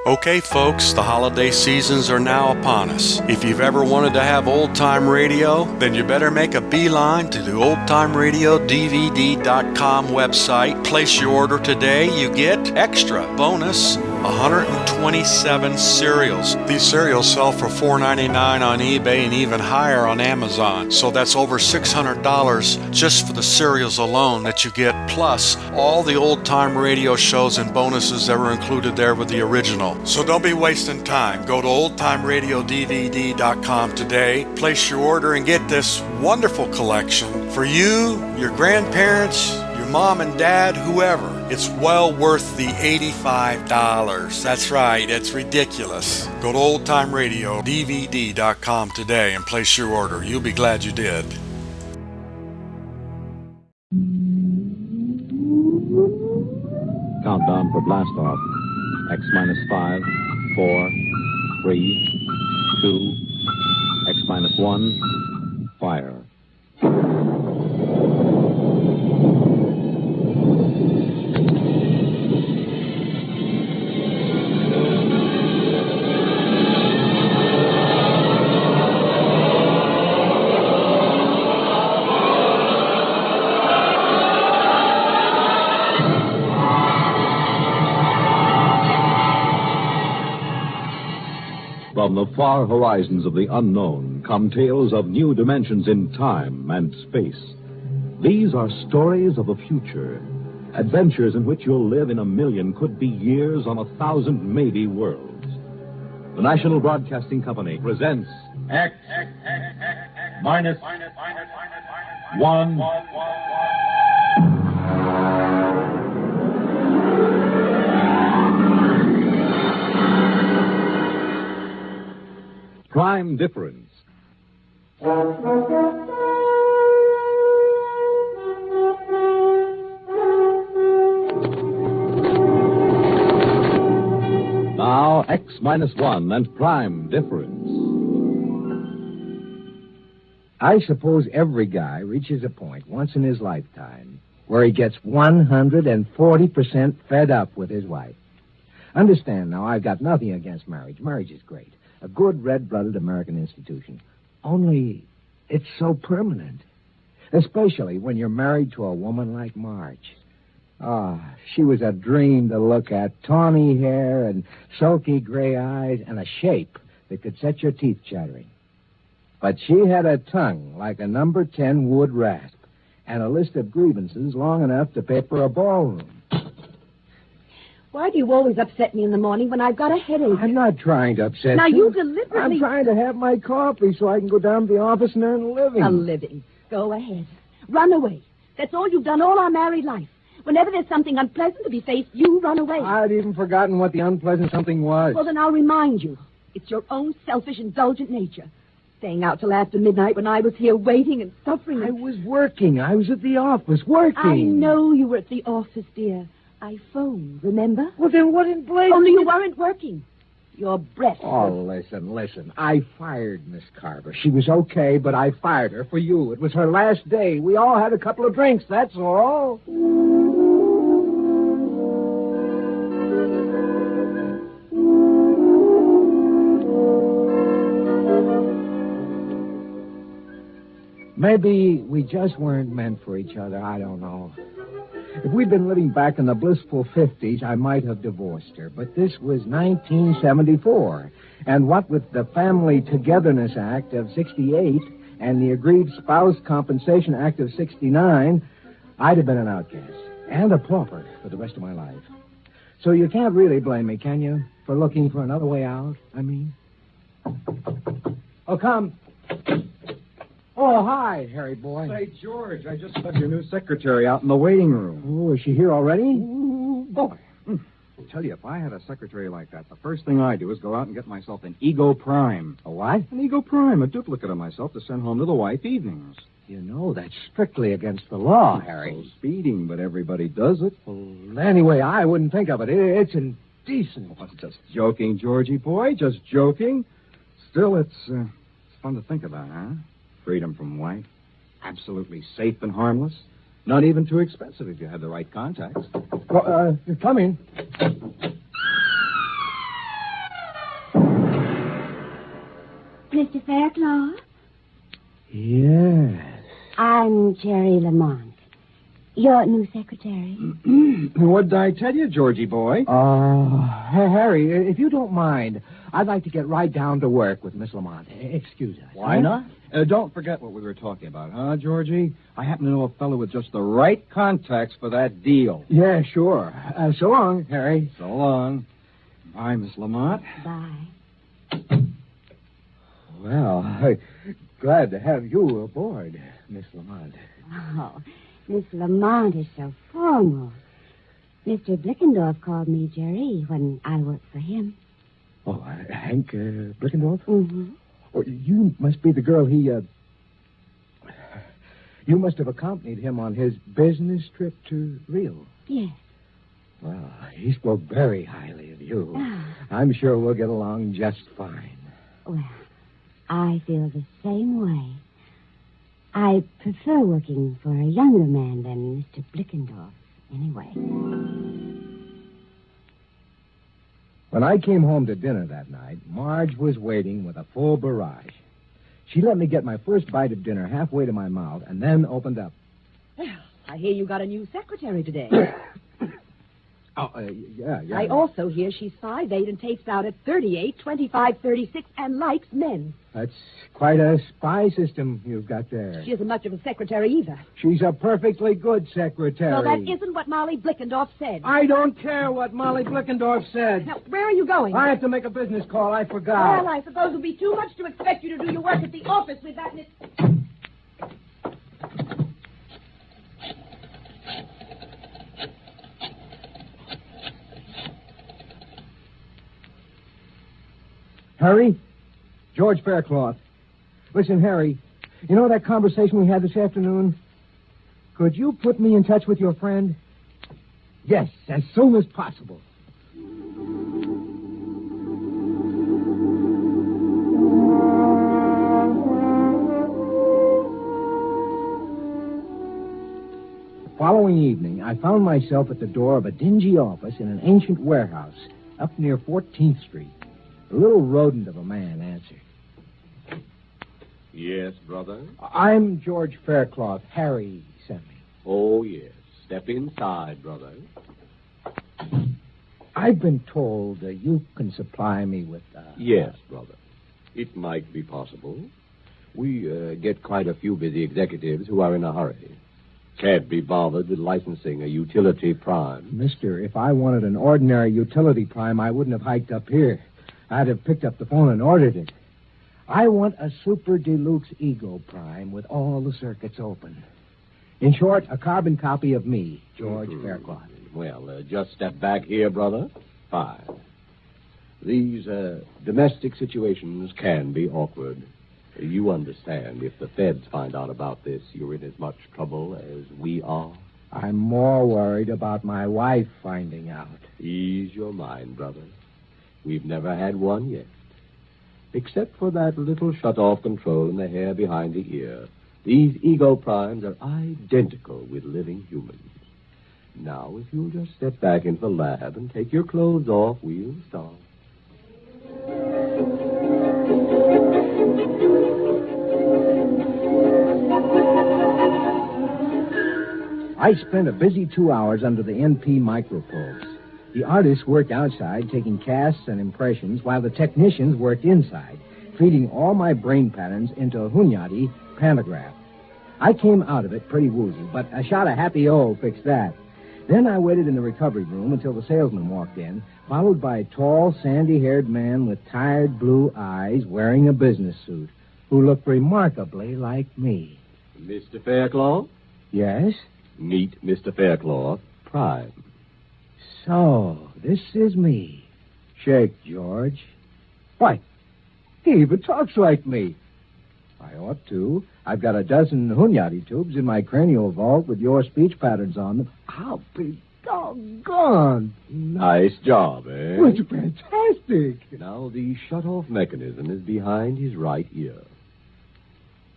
Okay, folks, the holiday seasons are now upon us. If you've ever wanted to have old-time radio, then you better make a beeline to the oldtimeradiodvd.com website. Place your order today. You get extra bonus 127 cereals. These cereals sell for $4.99 on eBay and even higher on Amazon. So that's over $600 just for the cereals alone that you get, plus all the old-time radio shows and bonuses that were included there with the original. So don't be wasting time. Go to oldtimeradiodvd.com today, place your order, and get this wonderful collection for you, your grandparents, your mom and dad, whoever. It's well worth the $85. That's right, it's ridiculous. Go to oldtimeradiodvd.com today and place your order. You'll be glad you did. Countdown for blast off. X minus 5, 4, 3, 2, X minus 1, fire. From the far horizons of the unknown come tales of new dimensions in time and space. These are stories of the future, adventures in which you'll live in a million, could be years, on 1,000 maybe worlds. The National Broadcasting Company presents X minus 1. Prime Difference. Now, X minus 1 and Prime Difference. I suppose every guy reaches a point once in his lifetime where he gets 140% fed up with his wife. Understand now, I've got nothing against marriage. Marriage is great. A good red-blooded American institution. Only it's so permanent. Especially when you're married to a woman like Marge. She was a dream to look at. Tawny hair and sulky gray eyes and a shape that could set your teeth chattering. But she had a tongue like a number 10 wood rasp and a list of grievances long enough to paper a ballroom. Why do you always upset me in the morning when I've got a headache? I'm not trying to upset Now, you. you deliberately... I'm trying to have my coffee so I can go down to the office and earn a living. A living. Go ahead. Run away. That's all you've done all our married life. Whenever there's something unpleasant to be faced, you run away. I'd even forgotten what the unpleasant something was. Well, then I'll remind you. It's your own selfish, indulgent nature. Staying out till after midnight when I was here waiting and suffering. I was working. I was at the office working. I know you were at the office, dear. I phoned, remember? Well, then what in blazes? Only you weren't working. Your breath. Oh, listen. I fired Miss Carver. She was okay, but I fired her for you. It was her last day. We all had a couple of drinks, that's all. Maybe we just weren't meant for each other. I don't know. If we'd been living back in the blissful 50s, I might have divorced her. But this was 1974. And what with the Family Togetherness Act of 68 and the Agreed Spouse Compensation Act of 69, I'd have been an outcast and a pauper for the rest of my life. So you can't really blame me, can you, for looking for another way out, I mean? Oh, come. Oh, hi, Harry boy. Say, George, I just left your new secretary out in the waiting room. Oh, is she here already? Ooh, boy. I tell you, if I had a secretary like that, the first thing I do is go out and get myself an Ego Prime. A what? An Ego Prime, a duplicate of myself to send home to the wife evenings. You know, that's strictly against the law, Harry. So speeding, but everybody does it. Well, anyway, I wouldn't think of it. It's indecent. Oh, just joking, Georgie boy, just joking. Still, it's fun to think about, huh? Freedom from wife. Absolutely safe and harmless. Not even too expensive if you had the right contacts. Well, come in. Mr. Fairclough? Yes. I'm Jerry Lamont, your new secretary. What did I tell you, Georgie boy? Harry, if you don't mind, I'd like to get right down to work with Miss Lamont. Excuse us. Why not? Don't forget what we were talking about, huh, Georgie? I happen to know a fellow with just the right contacts for that deal. Yeah, sure. So long, Harry. So long. Bye, Miss Lamont. Bye. Well, glad to have you aboard, Miss Lamont. Oh, Miss Lamont is so formal. Mr. Blickendorf called me Jerry when I worked for him. Oh, Hank Blickendorf? Mm-hmm. Oh, you must be the girl he, You must have accompanied him on his business trip to Rio. Yes. Well, he spoke very highly of you. Ah. I'm sure we'll get along just fine. Well, I feel the same way. I prefer working for a younger man than Mr. Blickendorf, anyway. When I came home to dinner that night, Marge was waiting with a full barrage. She let me get my first bite of dinner halfway to my mouth and then opened up. Well, I hear you got a new secretary today. Yeah. I also hear she's 5'8" and tapes out at 38, 25, 36, and likes men. That's quite a spy system you've got there. She isn't much of a secretary either. She's a perfectly good secretary. Well, that isn't what Molly Blickendorf said. I don't care what Molly Blickendorf said. Now, where are you going? I have to make a business call. I forgot. Well, I suppose it would be too much to expect you to do your work at the office with that... Harry? George Faircloth. Listen, Harry, you know that conversation we had this afternoon? Could you put me in touch with your friend? Yes, as soon as possible. The following evening, I found myself at the door of a dingy office in an ancient warehouse up near 14th Street. A little rodent of a man answered. Yes, brother? I'm George Faircloth. Harry sent me. Oh, yes. Step inside, brother. I've been told you can supply me with... Yes, brother. It might be possible. We get quite a few busy executives who are in a hurry. Can't be bothered with licensing a utility prime. Mister, if I wanted an ordinary utility prime, I wouldn't have hiked up here. I'd have picked up the phone and ordered it. I want a super deluxe Ego Prime with all the circuits open. In short, a carbon copy of me, George Faircloth. Well, just step back here, brother. Fine. These domestic situations can be awkward. You understand, if the feds find out about this, you're in as much trouble as we are. I'm more worried about my wife finding out. Ease your mind, brother. We've never had one yet. Except for that little shut-off control in the hair behind the ear, these Ego Primes are identical with living humans. Now, if you'll just step back into the lab and take your clothes off, we'll start. I spent a busy 2 hours under the NP microprobes. The artists worked outside, taking casts and impressions, while the technicians worked inside, feeding all my brain patterns into a Hunyadi pantograph. I came out of it pretty woozy, but a shot of Happy O fixed that. Then I waited in the recovery room until the salesman walked in, followed by a tall, sandy-haired man with tired blue eyes wearing a business suit, who looked remarkably like me. Mr. Faircloth? Yes? Meet Mr. Faircloth, Prime. So, this is me. Shake, George. Why, he even talks like me. I ought to. I've got a dozen Hunyadi tubes in my cranial vault with your speech patterns on them. I'll be doggone. Nice job, eh? Well, it's fantastic. Now, the shut-off mechanism is behind his right ear.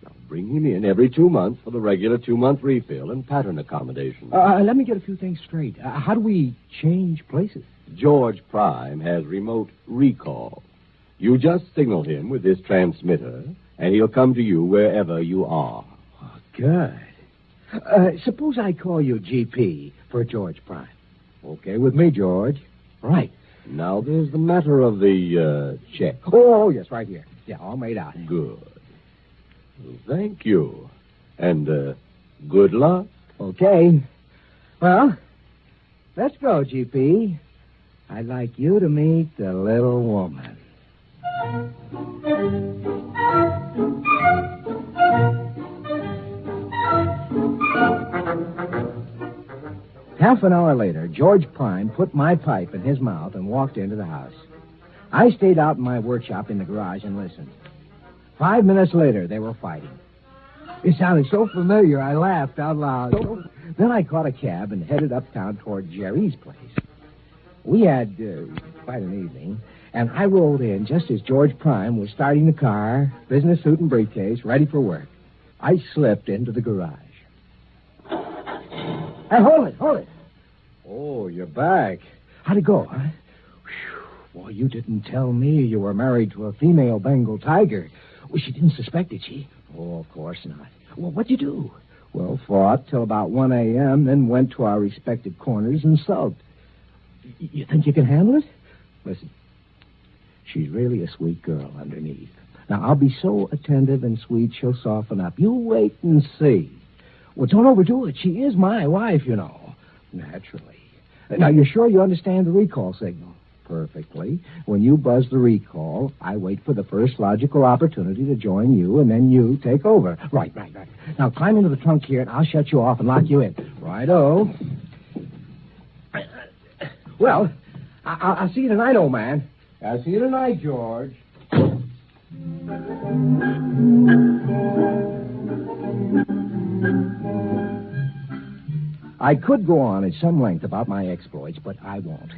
Now, bring him in every 2 months for the regular 2-month refill and pattern accommodation. Let me get a few things straight. How do we change places? George Prime has remote recall. You just signal him with this transmitter, and he'll come to you wherever you are. Oh, good. Suppose I call you GP for George Prime. Okay with me, George. Right. Now, there's the matter of the check. Oh, yes, right here. Yeah, all made out. Good. Thank you. And good luck. Okay. Well, let's go, GP. I'd like you to meet the little woman. Half an hour later, George Prime put my pipe in his mouth and walked into the house. I stayed out in my workshop in the garage and listened. 5 minutes later, they were fighting. It sounded so familiar, I laughed out loud. Then I caught a cab and headed uptown toward Jerry's place. We had quite an evening, and I rolled in just as George Prime was starting the car, business suit and briefcase, ready for work. I slipped into the garage. Hey, hold it. Oh, you're back. How'd it go, huh? Whew. Boy, you didn't tell me you were married to a female Bengal tiger. Well, she didn't suspect it, she? Oh, of course not. Well, what'd you do? Well, fought till about 1 a.m., then went to our respective corners and sulked. You think you can handle it? Listen, she's really a sweet girl underneath. Now, I'll be so attentive and sweet, she'll soften up. You wait and see. Well, don't overdo it. She is my wife, you know. Naturally. Now, you're sure you understand the recall signal? Perfectly. When you buzz the recall, I wait for the first logical opportunity to join you, and then you take over. Right. Now, climb into the trunk here, and I'll shut you off and lock you in. Righto. Well, I'll see you tonight, old man. I'll see you tonight, George. I could go on at some length about my exploits, but I won't.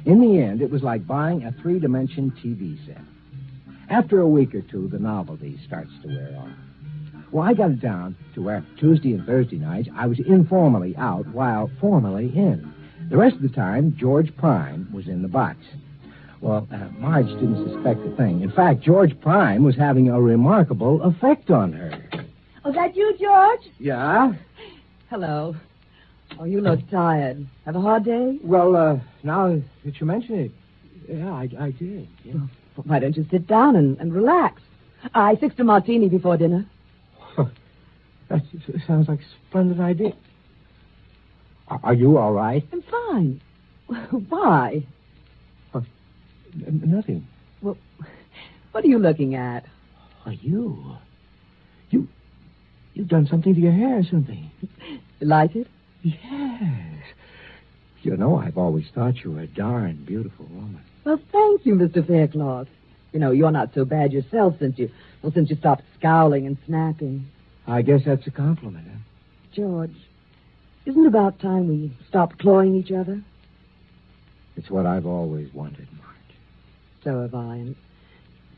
In the end, it was like buying a 3-dimension TV set. After a week or two, the novelty starts to wear off. Well, I got it down to where Tuesday and Thursday nights I was informally out while formally in. The rest of the time, George Prime was in the box. Well, Marge didn't suspect a thing. In fact, George Prime was having a remarkable effect on her. Oh, that you, George? Yeah? Hello. Oh, you look tired. Have a hard day? Well, now that you mention it, yeah, I did. Yeah. Well, why don't you sit down and relax? I fixed a martini before dinner. That sounds like a splendid idea. Are you all right? I'm fine. Why? Nothing. Well, what are you looking at? Are you? You've done something to your hair or something. You like it? Yes. You know, I've always thought you were a darn beautiful woman. Well, thank you, Mr. Faircloth. You know, you're not so bad yourself since you stopped scowling and snapping. I guess that's a compliment, huh? George, isn't it about time we stopped clawing each other? It's what I've always wanted, Marge. So have I. And,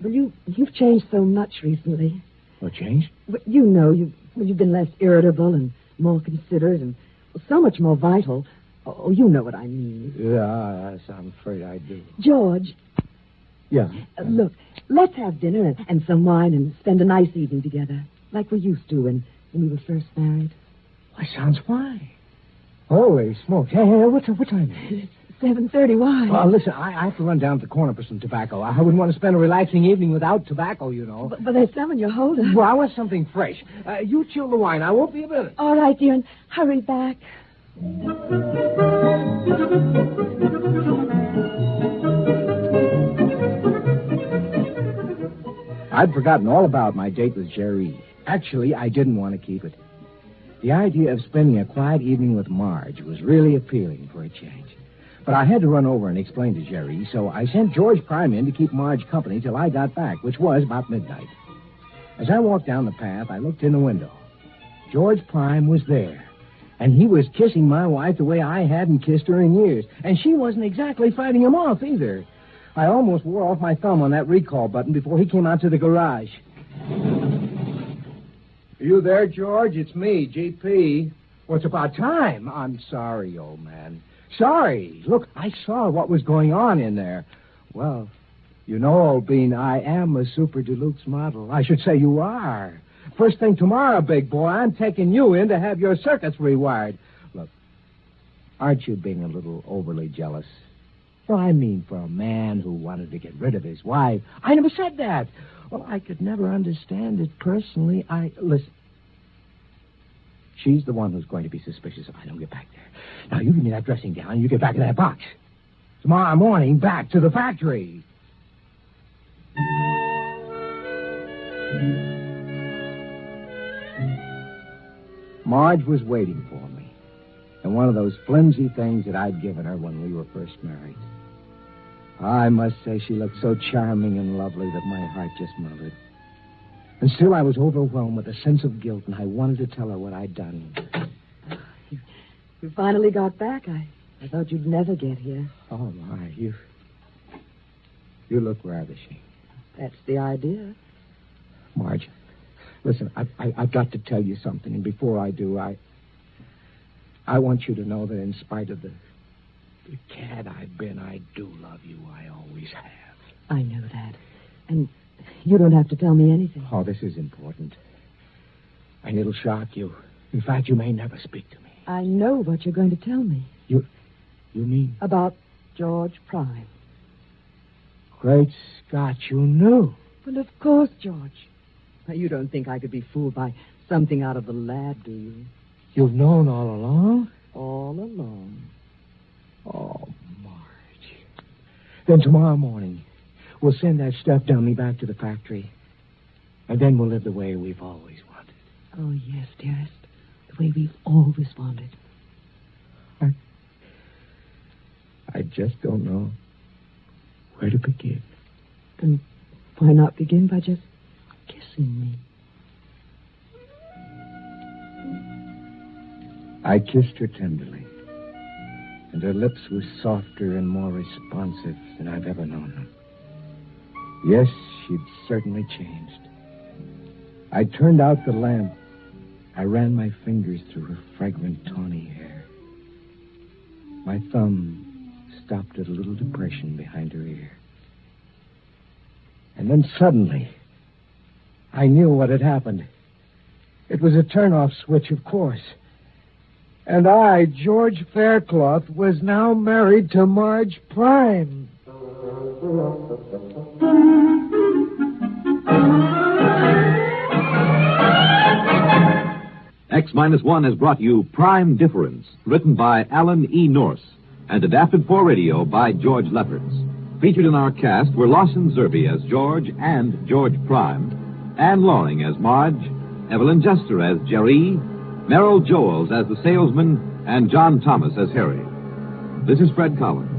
well, you've changed so much recently. What changed? Well, you know, you've been less irritable and more considerate and so much more vital. Oh, you know what I mean. Yes, I'm afraid I do. George. Yeah? Look, let's have dinner and some wine and spend a nice evening together, like we used to when we were first married. That sounds fine. Holy smokes. Hey, what time is it? It's 7:30. Why? Well, listen, I have to run down to the corner for some tobacco. I wouldn't want to spend a relaxing evening without tobacco, you know. But there's some in your holder. Well, I want something fresh. You chill the wine. I won't be a minute. All right, dear, and hurry back. I'd forgotten all about my date with Jerry. Actually, I didn't want to keep it. The idea of spending a quiet evening with Marge was really appealing for a change. But I had to run over and explain to Jerry, so I sent George Prime in to keep Marge company till I got back, which was about midnight. As I walked down the path, I looked in the window. George Prime was there, and he was kissing my wife the way I hadn't kissed her in years, and she wasn't exactly fighting him off either. I almost wore off my thumb on that recall button before he came out to the garage. You there, George? It's me, GP. Well, it's about time. I'm sorry, old man. Sorry. Look, I saw what was going on in there. Well, You know, old bean, I am a Super Deluxe model. I should say you are. First thing tomorrow, big boy, I'm taking you in to have your circuits rewired. Look, aren't you being a little overly jealous? Well, I mean, for a man who wanted to get rid of his wife. I never said that. Well, I could never understand it personally. Listen. She's the one who's going to be suspicious if I don't get back there. Now, you give me that dressing gown and you get back in that box. Tomorrow morning, back to the factory. Marge was waiting for me, and one of those flimsy things that I'd given her when we were first married. I must say she looked so charming and lovely that my heart just melted. And still I was overwhelmed with a sense of guilt, and I wanted to tell her what I'd done. You finally got back. I thought you'd never get here. Oh, my, you look ravishing. That's the idea. Marge, listen, I've got to tell you something, and before I do, I want you to know that in spite of the cad I've been, I do love you. I always have. I know that. And you don't have to tell me anything. Oh, this is important. And it'll shock you. In fact, you may never speak to me. I know what you're going to tell me. You mean? About George Prime. Great Scott, you knew. Well, of course, George. Now, you don't think I could be fooled by something out of the lab, do you? You've known all along? All along. Oh, Marge. Then tomorrow morning, we'll send that stuffed dummy back to the factory. And then we'll live the way we've always wanted. Oh, yes, dearest. The way we've always wanted. I just don't know where to begin. Then why not begin by just kissing me? I kissed her tenderly, and her lips were softer and more responsive than I've ever known them. Yes, she'd certainly changed. I turned out the lamp. I ran my fingers through her fragrant tawny hair. My thumb stopped at a little depression behind her ear. And then suddenly, I knew what had happened. It was a turn-off switch, of course. And I, George Faircloth, was now married to Marge Prime. X-1 has brought you Prime Difference, written by Alan E. Norse and adapted for radio by George Lefferts. Featured in our cast were Lawson Zerbe as George and George Prime, Anne Loring as Marge, Evelyn Jester as Jerry, Merrill Joels as the salesman, and John Thomas as Harry. This is Fred Collins.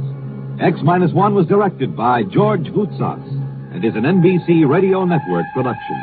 X-1 was directed by George Voutsas and is an NBC Radio Network production.